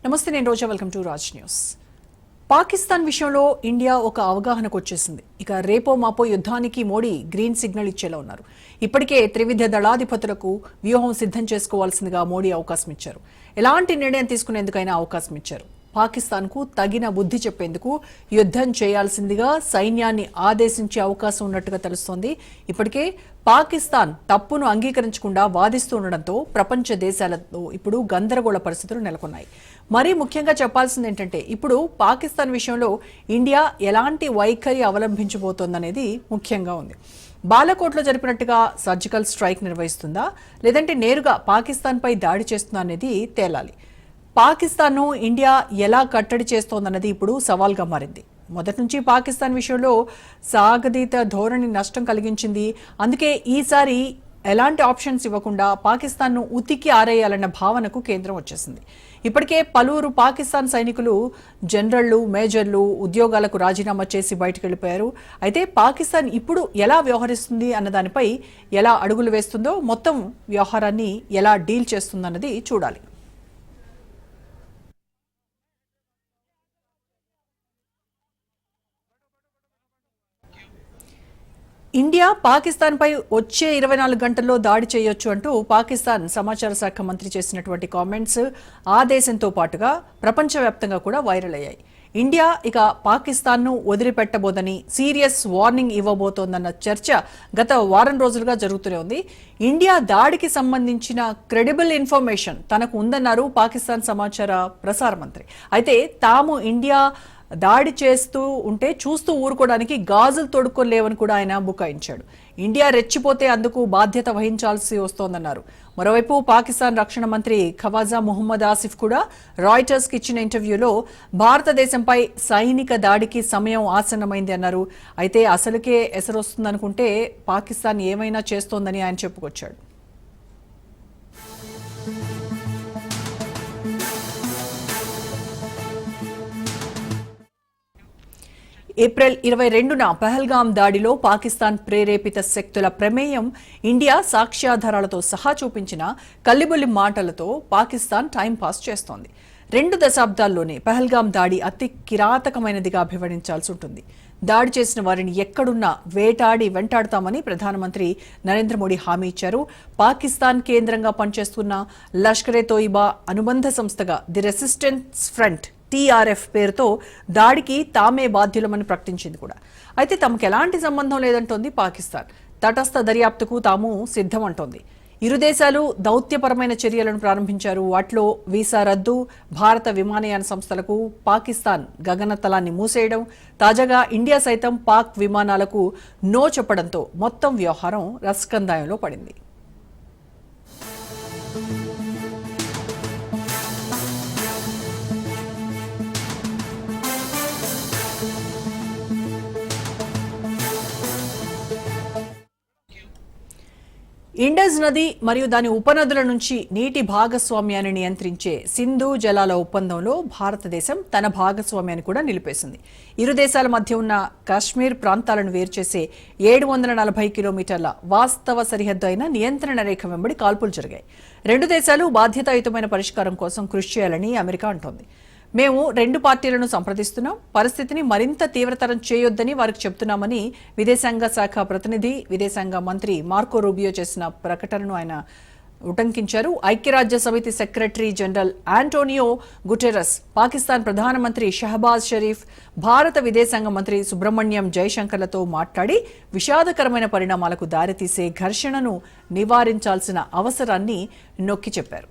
నమస్తే, నేను Roja. Welcome to Raj news. Pakistan విషయంలో ఇండియా ఒక అవగాహనకు వచ్చేసింది. ఇక రేపో మాపో యుద్ధానికి మోడీ గ్రీన్ సిగ్నల్ ఇచ్చేలా ఉన్నారు. ఇప్పటికే త్రివిధ దళాధిపతులకు వ్యూహం సిద్ధం చేసుకోవాల్సిందిగా మోడీ అవకాశం ఇచ్చారు. ఎలాంటి నిర్ణయం తీసుకునేందుకైనా అవకాశం ఇచ్చారు. పాకిస్తాన్కు తగిన బుద్ధి చెప్పేందుకు యుద్ధం చేయాల్సిందిగా సైన్యాన్ని ఆదేశించే అవకాశం ఉన్నట్టుగా తెలుస్తోంది. ఇప్పటికే పాకిస్తాన్ తప్పును అంగీకరించకుండా వాదిస్తూ ఉండడంతో ప్రపంచ దేశాలతో ఇప్పుడు గందరగోళ పరిస్థితులు నెలకొన్నాయి. మరీ ముఖ్యంగా చెప్పాల్సింది ఏంటంటే, ఇప్పుడు పాకిస్తాన్ విషయంలో ఇండియా ఎలాంటి వైఖరి అవలంబించబోతోందనేది ముఖ్యంగా ఉంది. బాలకోట్లో జరిపినట్టుగా సర్జికల్ స్ట్రైక్ నిర్వహిస్తుందా, లేదంటే నేరుగా పాకిస్తాన్పై దాడి చేస్తుందా అనేది తేలాలి. పాకిస్తాన్ను ఇండియా ఎలా కట్టడి చేస్తోందన్నది ఇప్పుడు సవాల్గా మారింది. మొదటి నుంచి పాకిస్తాన్ విషయంలో సాగదీత ధోరణి నష్టం కలిగించింది. అందుకే ఈసారి ఎలాంటి ఆప్షన్స్ ఇవ్వకుండా పాకిస్తాన్ను ఉతికి ఆరేయాలన్న భావనకు కేంద్రం వచ్చేసింది. ఇప్పటికే పలువురు పాకిస్తాన్ సైనికులు, జనరళ్లు, మేజర్లు ఉద్యోగాలకు రాజీనామా చేసి బయటకు వెళ్లిపోయారు. అయితే పాకిస్తాన్ ఇప్పుడు ఎలా వ్యవహరిస్తుంది అన్నదానిపై, ఎలా అడుగులు వేస్తుందో, మొత్తం వ్యవహారాన్ని ఎలా డీల్ చేస్తుందన్నది చూడాలి. ఇండియా పాకిస్తాన్పై వచ్చే 24 గంటల్లో దాడి చేయొచ్చు అంటూ పాకిస్తాన్ సమాచార శాఖ మంత్రి చేసినటువంటి కామెంట్స్ ఆ దేశంతో పాటుగా ప్రపంచవ్యాప్తంగా కూడా వైరల్ అయ్యాయి. ఇండియా ఇక పాకిస్తాన్ను వదిలిపెట్టబోదని సీరియస్ వార్నింగ్ ఇవ్వబోతోందన్న చర్చ గత వారం రోజులుగా జరుగుతూనే ఉంది. ఇండియా దాడికి సంబంధించిన క్రెడిబుల్ ఇన్ఫర్మేషన్ తనకు ఉందన్నారు పాకిస్తాన్ సమాచార ప్రసార మంత్రి. అయితే తాము ఇండియా దాడి చేస్తూ ఉంటే చూస్తూ ఊరుకోవడానికి గాజులు తొడుక్కోలేవని కూడా ఆయన బుకాయించాడు. ఇండియా రెచ్చిపోతే అందుకు బాధ్యత వహించాల్సి వస్తోందన్నారు. మరోవైపు పాకిస్తాన్ రక్షణ మంత్రి ఖవాజా మొహమ్మద్ ఆసిఫ్ కూడా రాయిటర్స్కి ఇచ్చిన ఇంటర్వ్యూలో భారతదేశంపై సైనిక దాడికి సమయం ఆసన్నమైంది అన్నారు. అయితే అసలుకే ఎసరొస్తుందనుకుంటే పాకిస్తాన్ ఏమైనా చేస్తోందని ఆయన చెప్పుకొచ్చాడు. ఏప్రిల్ 22న పహల్గాం దాడిలో పాకిస్తాన్ ప్రేరేపిత శక్తుల ప్రమేయం ఇండియా సాక్ష్యాధారాలతో సహా చూపించిన కల్లిబొల్లి మాటలతో పాకిస్తాన్ టైంపాస్ చేస్తోంది. 2 దశాబ్దాల్లోనే పహల్గాం దాడి అతి కిరాతకమైనదిగా అభివర్ణించాల్సి ఉంటుంది. దాడి చేసిన వారిని ఎక్కడున్నా వేటాడి వెంటాడుతామని ప్రధానమంత్రి నరేంద్ర మోడీ హామీ ఇచ్చారు. పాకిస్తాన్ కేంద్రంగా పనిచేస్తున్న లష్కరే తోయిబా అనుబంధ సంస్థగా ది రెసిస్టెన్స్ ఫ్రంట్ TRF పేరుతో దాడికి తామే బాధ్యులమని ప్రకటించింది కూడా. అయితే తమకు ఎలాంటి సంబంధం లేదంటోంది పాకిస్తాన్. తటస్థ దర్యాప్తుకు తాము సిద్ధం అంటోంది. ఇరు దేశాలు దౌత్యపరమైన చర్యలను ప్రారంభించారు. వాటిలో వీసా రద్దు, భారత విమానయాన సంస్థలకు పాకిస్తాన్ గగనతలాన్ని మూసేయడం, తాజాగా ఇండియా సైతం పాక్ విమానాలకు నో చెప్పడంతో మొత్తం వ్యవహారం రసకందాయంలో పడింది. ఇండస్ నది మరియు దాని ఉపనదుల నుంచి నీటి భాగస్వామ్యాన్ని నియంత్రించే సింధు జలాల ఒప్పందంలో భారతదేశం తన భాగస్వామ్యాన్ని కూడా నిలిపేసింది. ఇరు దేశాల మధ్య ఉన్న కాశ్మీర్ ప్రాంతాలను వేరుచేసే 740 కిలోమీటర్ల వాస్తవ సరిహద్దు అయిన నియంత్రణ రేఖ వెంబడి కాల్పులు జరిగాయి. 2 దేశాలు బాధ్యతాయుతమైన పరిష్కారం కోసం కృషి చేయాలని అమెరికా అంటోంది. మేము 2 పార్టీలను సంప్రదిస్తున్నాం, పరిస్థితిని మరింత తీవ్రతరం చేయొద్దని వారికి చెబుతున్నామని విదేశాంగ శాఖ ప్రతినిధి, విదేశాంగ మంత్రి మార్కో రూబియో చేసిన ప్రకటనను ఆయన ఉటంకించారు. ఐక్యరాజ్య సమితి secretary general Antonio Guterres, Pakistan ప్రధానమంత్రి షహబాజ్ షరీఫ్, భారత విదేశాంగ మంత్రి సుబ్రహ్మణ్యం జైశంకర్లతో మాట్లాడి విషాదకరమైన పరిణామాలకు దారితీసే ఘర్షణను నివారించాల్సిన అవసరాన్ని నొక్కి చెప్పారు.